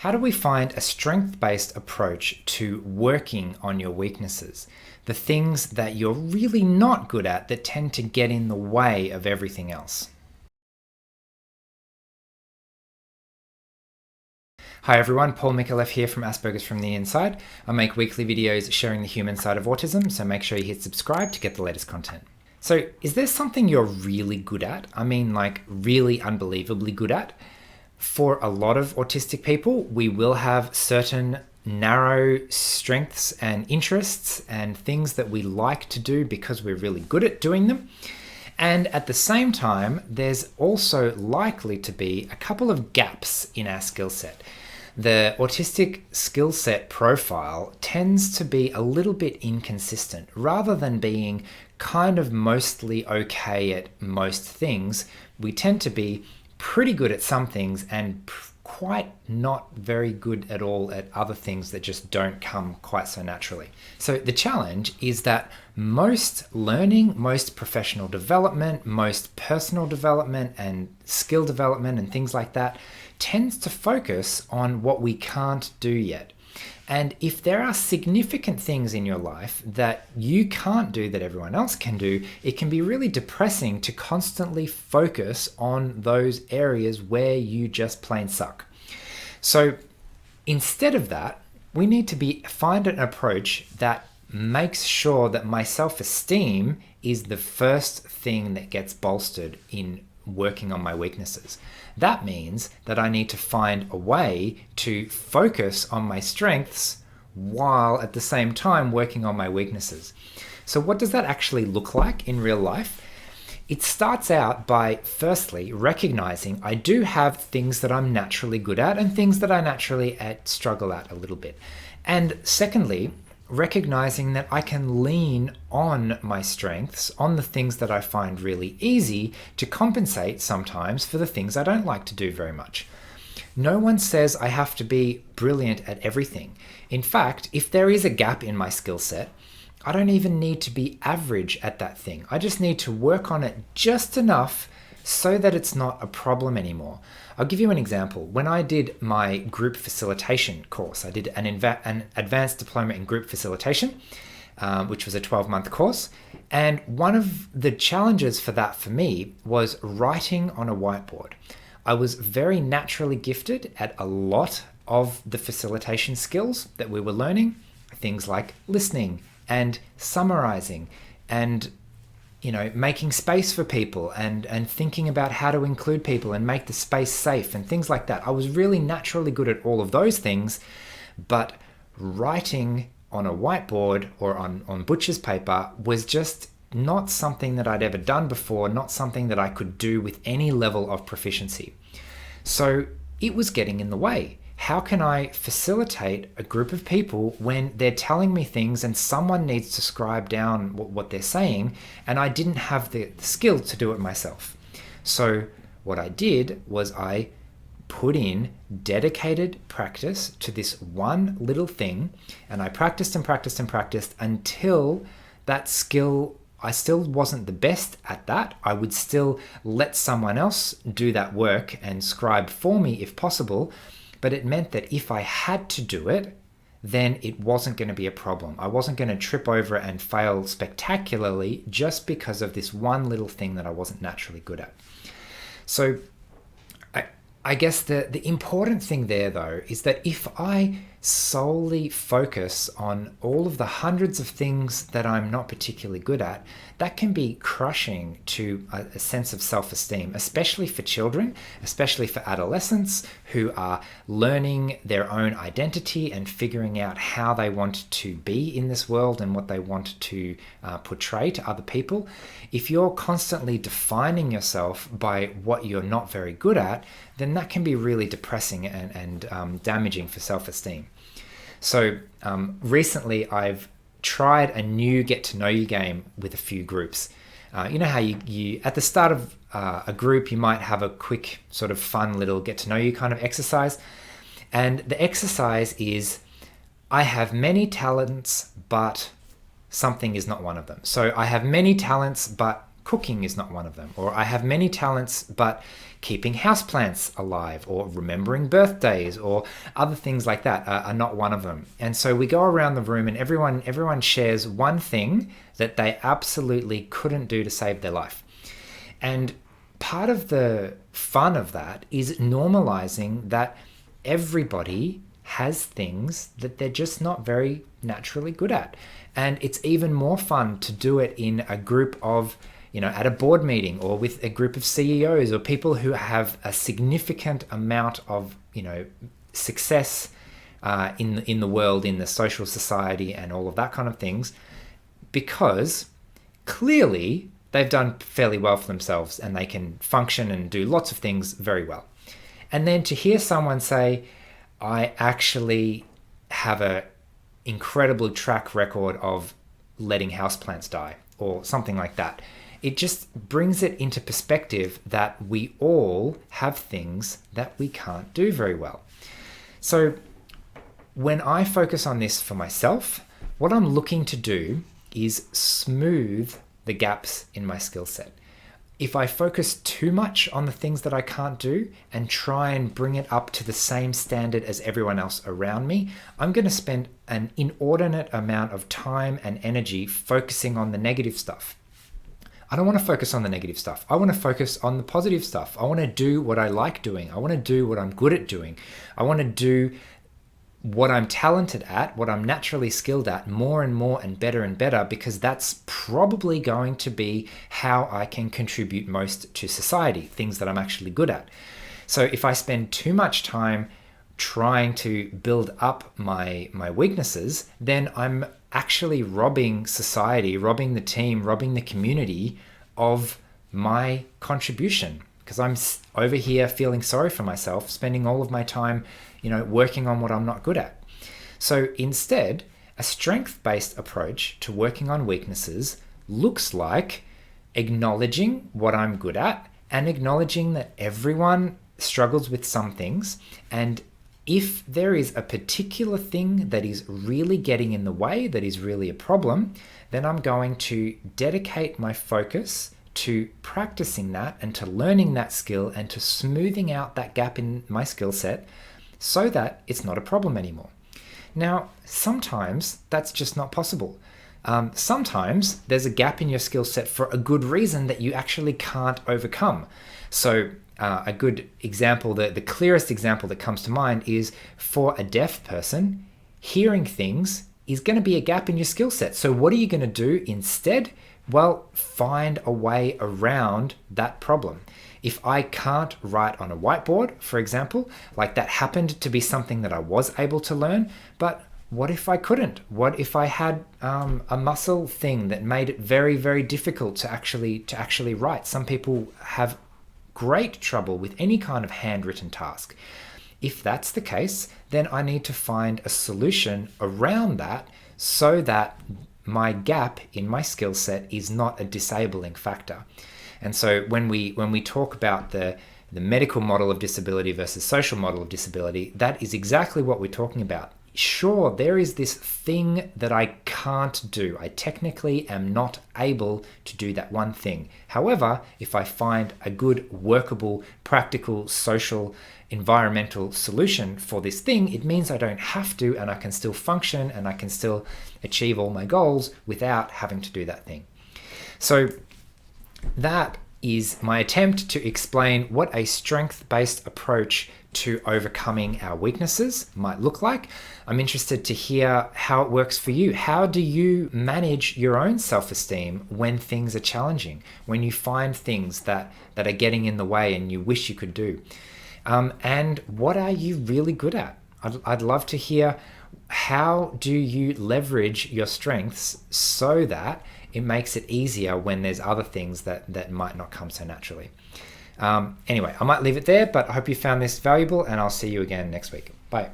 How do we find a strength-based approach to working on your weaknesses? The things that you're really not good at that tend to get in the way of everything else. Hi everyone, Paul Micallef here from ASPERGERS from the Inside. I make weekly videos sharing the human side of autism, so make sure you hit subscribe to get the latest content. So, is there something you're really good at? I mean, like really unbelievably good at? For a lot of autistic people, we will have certain narrow strengths and interests and things that we like to do because we're really good at doing them. And at the same time, there's also likely to be a couple of gaps in our skill set. The autistic skill set profile tends to be a little bit inconsistent. Rather than being kind of mostly okay at most things, we tend to be pretty good at some things and quite not very good at all at other things that just don't come quite so naturally. So the challenge is that most learning, most professional development, most personal development and skill development and things like that tends to focus on what we can't do yet. And if there are significant things in your life that you can't do that everyone else can do, it can be really depressing to constantly focus on those areas where you just plain suck. So instead of that, we need to find an approach that makes sure that my self-esteem is the first thing that gets bolstered in working on my weaknesses. That means that I need to find a way to focus on my strengths while at the same time working on my weaknesses. So what does that actually look like in real life? It starts out by firstly recognizing I do have things that I'm naturally good at and things that I naturally struggle at a little bit. And secondly, recognizing that I can lean on my strengths, on the things that I find really easy to compensate sometimes for the things I don't like to do very much. No one says I have to be brilliant at everything. In fact, if there is a gap in my skill set, I don't even need to be average at that thing. I just need to work on it just enough so that it's not a problem anymore. I'll give you an example. When I did my group facilitation course, I did an advanced diploma in group facilitation, which was a 12-month course. And one of the challenges for that for me was writing on a whiteboard. I was very naturally gifted at a lot of the facilitation skills that we were learning, things like listening and summarizing and making space for people and thinking about how to include people and make the space safe and things like that. I was really naturally good at all of those things, but writing on a whiteboard or on butcher's paper was just not something that I'd ever done before, not something that I could do with any level of proficiency. So it was getting in the way. How can I facilitate a group of people when they're telling me things and someone needs to scribe down what they're saying and I didn't have the skill to do it myself? So what I did was I put in dedicated practice to this one little thing, and I practiced and practiced and practiced until that skill, I still wasn't the best at that. I would still let someone else do that work and scribe for me if possible. But it meant that if I had to do it, then it wasn't going to be a problem. I wasn't going to trip over it and fail spectacularly just because of this one little thing that I wasn't naturally good at. So I guess the important thing there, though, is that if I solely focus on all of the hundreds of things that I'm not particularly good at, that can be crushing to a sense of self-esteem, especially for children, especially for adolescents who are learning their own identity and figuring out how they want to be in this world and what they want to portray to other people. If you're constantly defining yourself by what you're not very good at, then that can be really depressing and damaging for self-esteem. So recently I've tried a new get to know you game with a few groups. You know how you at the start of a group, you might have a quick sort of fun little get to know you kind of exercise. And the exercise is, I have many talents, but something is not one of them. So I have many talents, but cooking is not one of them. Or I have many talents, but keeping houseplants alive or remembering birthdays or other things like that are not one of them. And so we go around the room and everyone shares one thing that they absolutely couldn't do to save their life. And part of the fun of that is normalizing that everybody has things that they're just not very naturally good at. And it's even more fun to do it in a group of, at a board meeting or with a group of CEOs or people who have a significant amount of, success in the world, in the social society and all of that kind of things, because clearly they've done fairly well for themselves and they can function and do lots of things very well. And then to hear someone say, I actually have an incredible track record of letting houseplants die or something like that, it just brings it into perspective that we all have things that we can't do very well. So when I focus on this for myself, what I'm looking to do is smooth the gaps in my skill set. If I focus too much on the things that I can't do and try and bring it up to the same standard as everyone else around me, I'm going to spend an inordinate amount of time and energy focusing on the negative stuff. I don't want to focus on the negative stuff. I want to focus on the positive stuff. I want to do what I like doing. I want to do what I'm good at doing. I want to do what I'm talented at, what I'm naturally skilled at, more and better, because that's probably going to be how I can contribute most to society, things that I'm actually good at. So if I spend too much time trying to build up my weaknesses, then I'm actually robbing society, robbing the team, robbing the community of my contribution, because I'm over here feeling sorry for myself, spending all of my time working on what I'm not good at. So instead, a strength-based approach to working on weaknesses looks like acknowledging what I'm good at and acknowledging that everyone struggles with some things. And if there is a particular thing that is really getting in the way, that is really a problem, then I'm going to dedicate my focus to practicing that and to learning that skill and to smoothing out that gap in my skill set so that it's not a problem anymore. Now, sometimes that's just not possible. Sometimes there's a gap in your skill set for a good reason that you actually can't overcome. So a good example, the clearest example that comes to mind is for a deaf person, hearing things is going to be a gap in your skill set. So what are you going to do instead? Well, find a way around that problem. If I can't write on a whiteboard, for example, like that happened to be something that I was able to learn, but what if I couldn't? What if I had a muscle thing that made it very, very difficult to actually write? Some people have great trouble with any kind of handwritten task. If that's the case, then I need to find a solution around that so that my gap in my skill set is not a disabling factor. And so when we talk about the medical model of disability versus social model of disability, that is exactly what we're talking about. Sure, there is this thing that I can't do. I technically am not able to do that one thing. However, if I find a good, workable, practical, social, environmental solution for this thing, it means I don't have to, and I can still function and I can still achieve all my goals without having to do that thing. So that is my attempt to explain what a strength-based approach to overcoming our weaknesses might look like. I'm interested to hear how it works for you. How do you manage your own self-esteem when things are challenging, when you find things that are getting in the way and you wish you could do? And what are you really good at? I'd love to hear, how do you leverage your strengths so that it makes it easier when there's other things that might not come so naturally. Anyway, I might leave it there, but I hope you found this valuable, and I'll see you again next week. Bye.